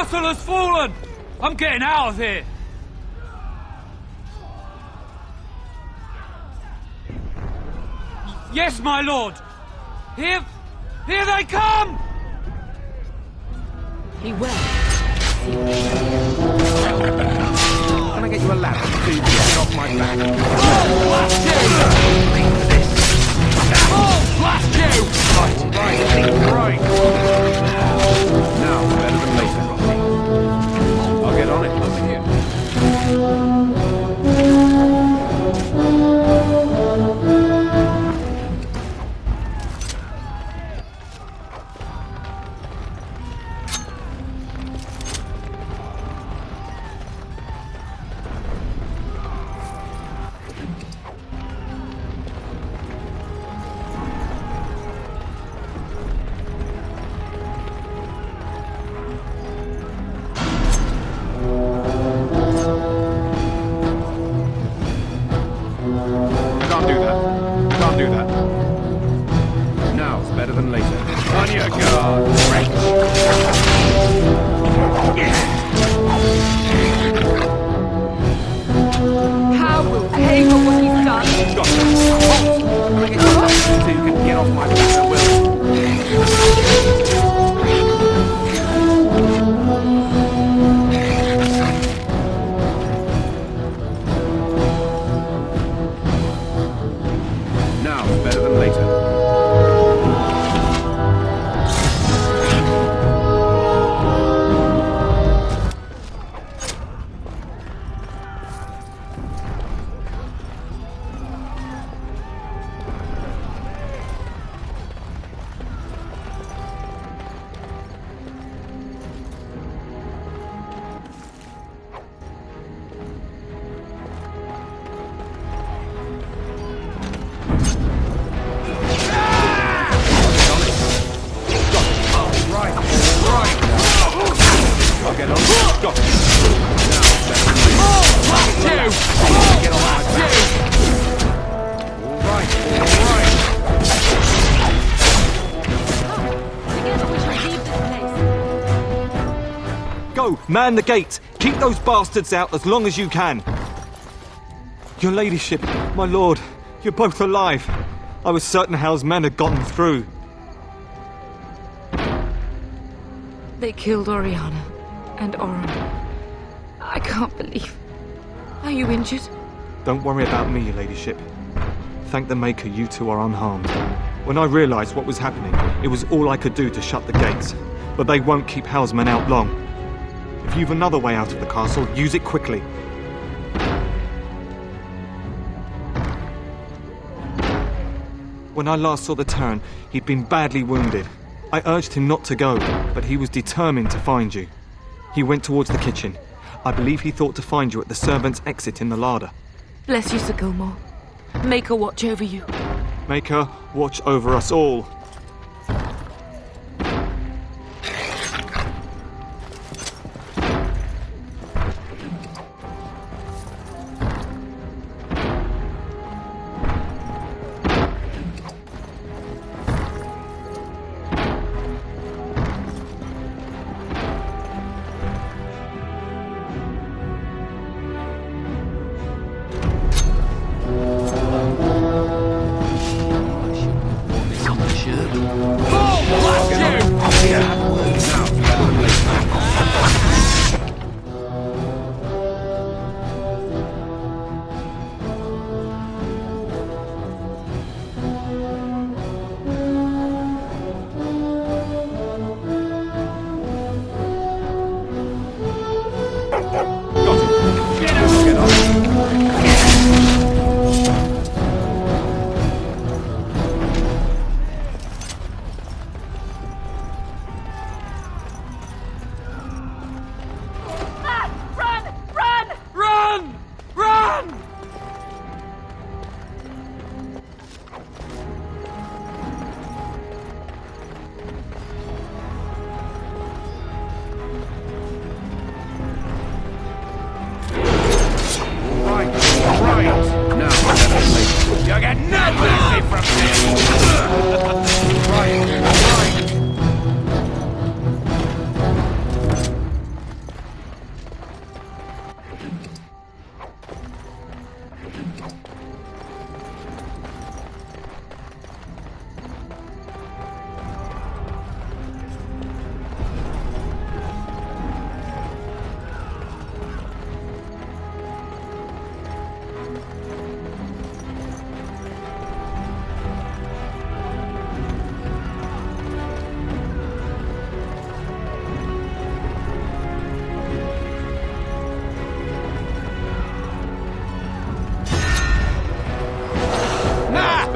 castle has fallen! I'm getting out of here! Yes, my lord! Here they come! He will. Can I get you a ladder so you can get off my back? Oh, blast you! Right. Now, better than later, Rocky. I'll get on it over here. Can't do that. Now's better than later. On your guard, Frank. How will pay for what he's done? Stop it. Halt! Can I get you a ladder so you can get off my back, I will. Now's better than later. I'll get on. Stop it. Now, better than later. Get on my back. All right. Together we shall leave this place. Go, man the gate. Keep those bastards out as long as you can. Your ladyship, my lord, you're both alive. I was certain Hal's men had gotten through. They killed Oriana and Oren. I can't believe. Are you injured? Don't worry about me, your ladyship. Thank the Maker you two are unharmed. When I realised what was happening, it was all I could do to shut the gates. But they won't keep Hal's men out long. If you've another way out of the castle, use it quickly. When I last saw the Terran, he'd been badly wounded. I urged him not to go, but he was determined to find you. He went towards the kitchen. I believe he thought to find you at the servants' exit in the larder. Bless you, Sir Gilmore. Make her watch over you. Make her watch over us all.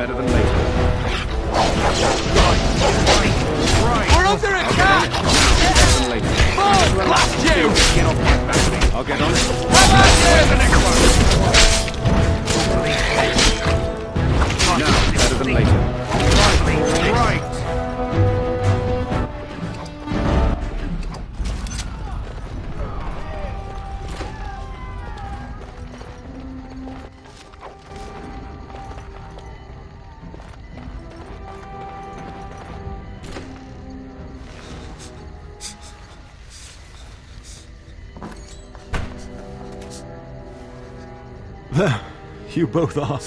better than later. We're under attack! Better than later. Blast you! Get off my back. I'll get on it. Come on, the next one! Now, better than later. Right! There, you both are.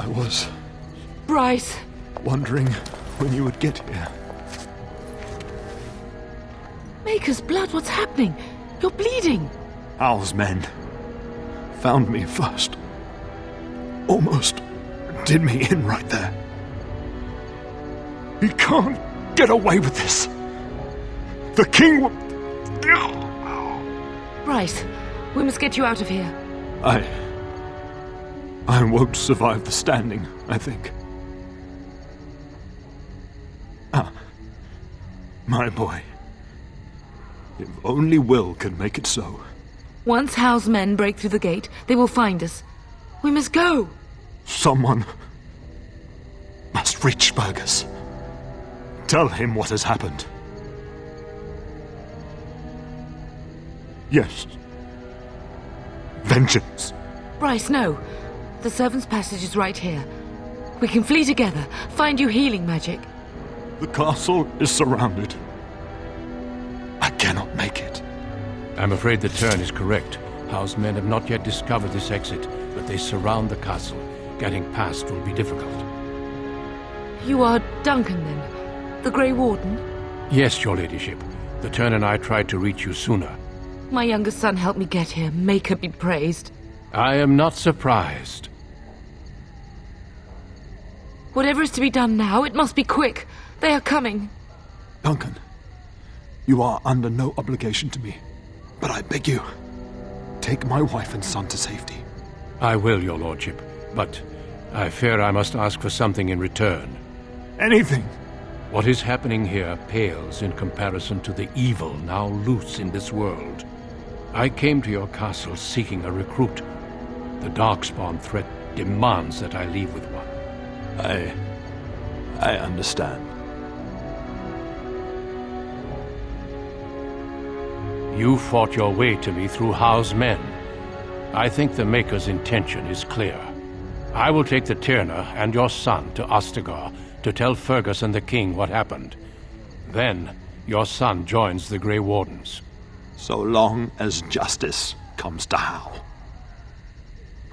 I was Bryce! wondering when you would get here. Maker's blood, what's happening? You're bleeding! Hal's men found me first. Almost did me in right there. He can't get away with this. The king will... Bryce, we must get you out of here. I won't survive the standing, I think. My boy. If only Will can make it so. Once Hal's men break through the gate, they will find us. We must go! Someone must reach Fergus. Tell him what has happened. Yes. Vengeance. Bryce, no. The servants' passage is right here. We can flee together, find you healing magic. The castle is surrounded. I cannot make it. I'm afraid the turn is correct. Hal's men have not yet discovered this exit, but they surround the castle. Getting past will be difficult. You are Duncan, then? The Grey Warden? Yes, your ladyship. The turn and I tried to reach you sooner. My youngest son helped me get here. Maker be praised. I am not surprised. Whatever is to be done now, it must be quick. They are coming. Duncan, you are under no obligation to me. But I beg you, take my wife and son to safety. I will, your lordship, but I fear I must ask for something in return. Anything. What is happening here pales in comparison to the evil now loose in this world. I came to your castle seeking a recruit. The Darkspawn threat demands that I leave with one. I understand. You fought your way to me through Hal's men. I think the Maker's intention is clear. I will take the Tyrna and your son to Ostagar to tell Fergus and the king what happened. Then, your son joins the Grey Wardens. So long as justice comes to Hal.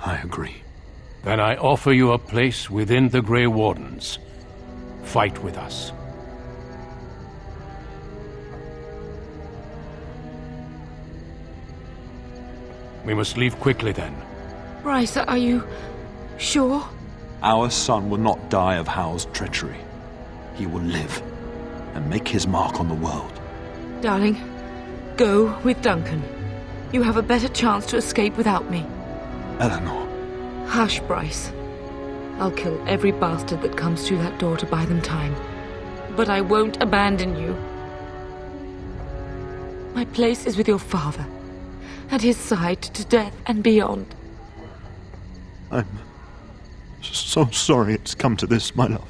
I agree. Then I offer you a place within the Grey Wardens. Fight with us. We must leave quickly then. Bryce, are you sure? Our son will not die of Hal's treachery. He will live and make his mark on the world. Darling, go with Duncan. You have a better chance to escape without me. Eleanor. Hush, Bryce. I'll kill every bastard that comes through that door to buy them time. But I won't abandon you. My place is with your father. At his side to death and beyond. I'm so sorry it's come to this, my love.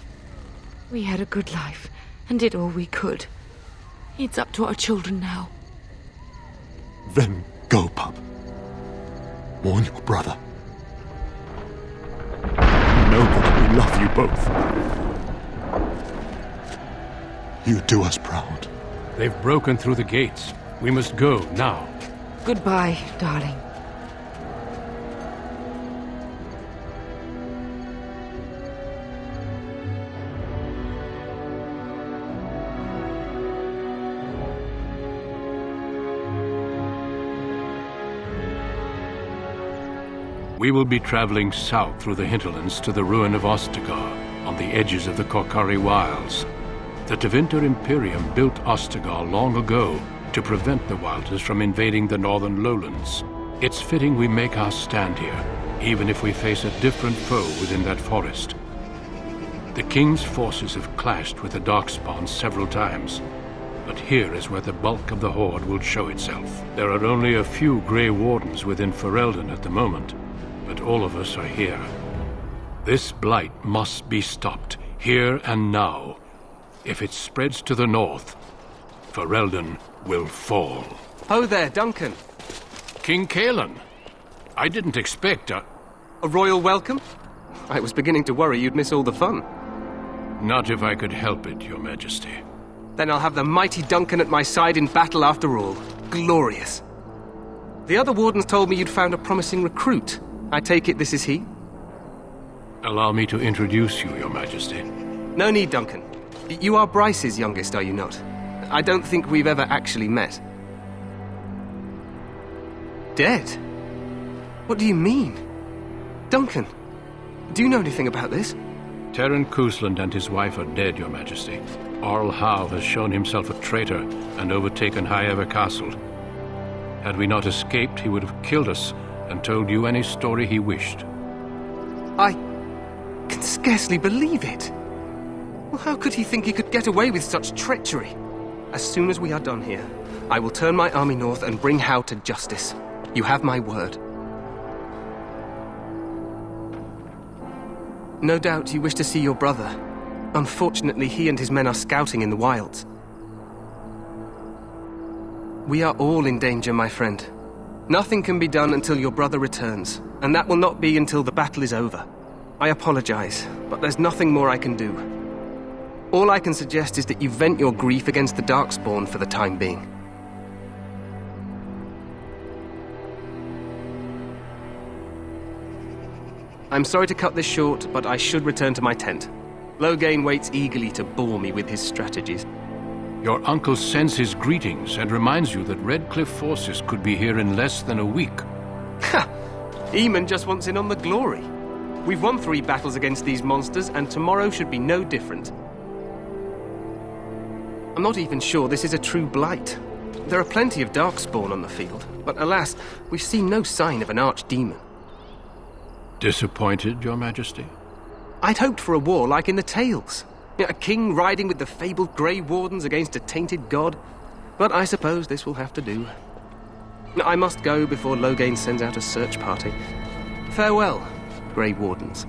We had a good life and did all we could. It's up to our children now. Then go, pup. Warn your brother. Know that we love you both. You do us proud. They've broken through the gates. We must go now. Goodbye, darling. We will be traveling south through the hinterlands to the ruin of Ostagar, on the edges of the Korcari Wilds. The Tevinter Imperium built Ostagar long ago to prevent the Wilders from invading the northern lowlands. It's fitting we make our stand here, even if we face a different foe within that forest. The King's forces have clashed with the Darkspawn several times, but here is where the bulk of the Horde will show itself. There are only a few Grey Wardens within Ferelden at the moment, but all of us are here. This blight must be stopped, here and now. If it spreads to the north, Ferelden will fall. Oh there, Duncan. King Cailan, I didn't expect A royal welcome? I was beginning to worry you'd miss all the fun. Not if I could help it, Your Majesty. Then I'll have the mighty Duncan at my side in battle after all. Glorious. The other wardens told me you'd found a promising recruit. I take it this is he? Allow me to introduce you, Your Majesty. No need, Duncan. You are Bryce's youngest, are you not? I don't think we've ever actually met. Dead? What do you mean? Duncan, do you know anything about this? Terran Cousland and his wife are dead, Your Majesty. Arl Howe has shown himself a traitor and overtaken High Ever Castle. Had we not escaped, he would have killed us and told you any story he wished. I can scarcely believe it. Well, how could he think he could get away with such treachery? As soon as we are done here, I will turn my army north and bring Howe to justice. You have my word. No doubt you wish to see your brother. Unfortunately, he and his men are scouting in the wilds. We are all in danger, my friend. Nothing can be done until your brother returns, and that will not be until the battle is over. I apologize, but there's nothing more I can do. All I can suggest is that you vent your grief against the Darkspawn for the time being. I'm sorry to cut this short, but I should return to my tent. Loghain waits eagerly to bore me with his strategies. Your uncle sends his greetings and reminds you that Redcliffe forces could be here in less than a week. Ha! Eamon just wants in on the glory. We've won 3 battles against these monsters, and tomorrow should be no different. I'm not even sure this is a true blight. There are plenty of Darkspawn on the field, but alas, we've seen no sign of an archdemon. Disappointed, Your Majesty? I'd hoped for a war like in the tales. A king riding with the fabled Grey Wardens against a tainted god. But I suppose this will have to do. I must go before Loghain sends out a search party. Farewell, Grey Wardens.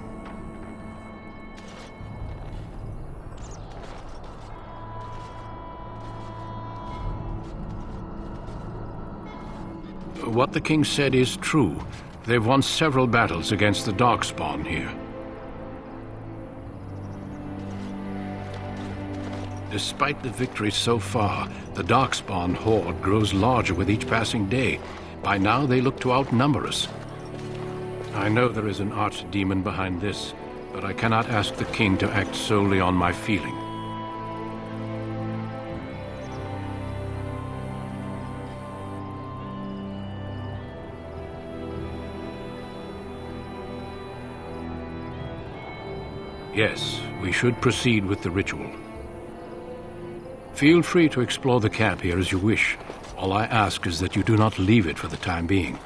What the king said is true. They've won several battles against the Darkspawn here. Despite the victory so far, the Darkspawn horde grows larger with each passing day. By now, they look to outnumber us. I know there is an archdemon behind this, but I cannot ask the king to act solely on my feeling. Yes, we should proceed with the ritual. Feel free to explore the camp here as you wish. All I ask is that you do not leave it for the time being.